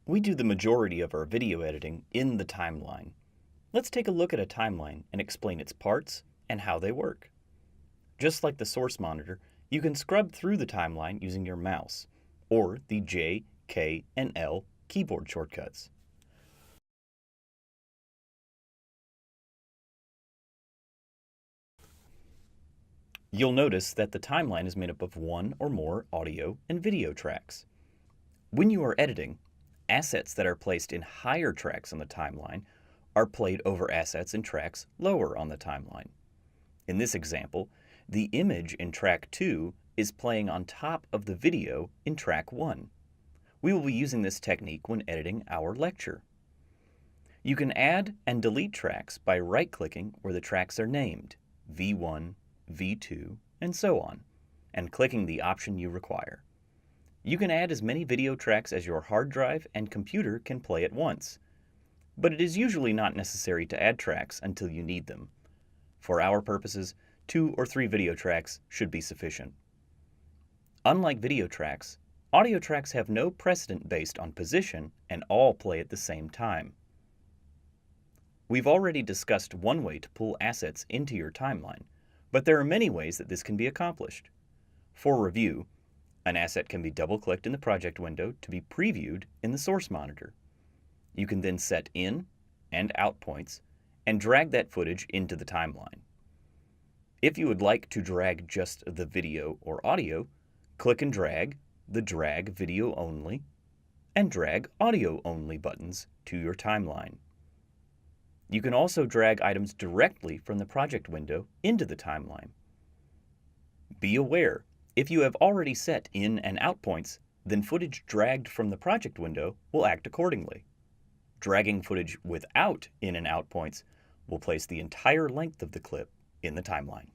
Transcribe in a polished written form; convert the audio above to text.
We do the majority of our video editing in the timeline. Let's take a look at a timeline and explain its parts and how they work. Just like the source monitor, you can scrub through the timeline using your mouse or the J, K, and L keyboard shortcuts. You'll notice that the timeline is made up of one or more audio and video tracks. When you are editing, assets that are placed in higher tracks on the timeline are played over assets in tracks lower on the timeline. In this example, the image in track 2 is playing on top of the video in track 1. We will be using this technique when editing our lecture. You can add and delete tracks by right-clicking where the tracks are named, V1, V2, and so on, and clicking the option you require. You can add as many video tracks as your hard drive and computer can play at once, but it is usually not necessary to add tracks until you need them. For our purposes, 2 or 3 video tracks should be sufficient. Unlike video tracks, audio tracks have no precedent based on position and all play at the same time. We've already discussed one way to pull assets into your timeline, but there are many ways that this can be accomplished. For review, an asset can be double-clicked in the project window to be previewed in the source monitor. You can then set in and out points and drag that footage into the timeline. If you would like to drag just the video or audio, click and drag the Drag Video Only and Drag Audio Only buttons to your timeline. You can also drag items directly from the project window into the timeline. Be aware, if you have already set in and out points, then footage dragged from the project window will act accordingly. Dragging footage without in and out points will place the entire length of the clip in the timeline.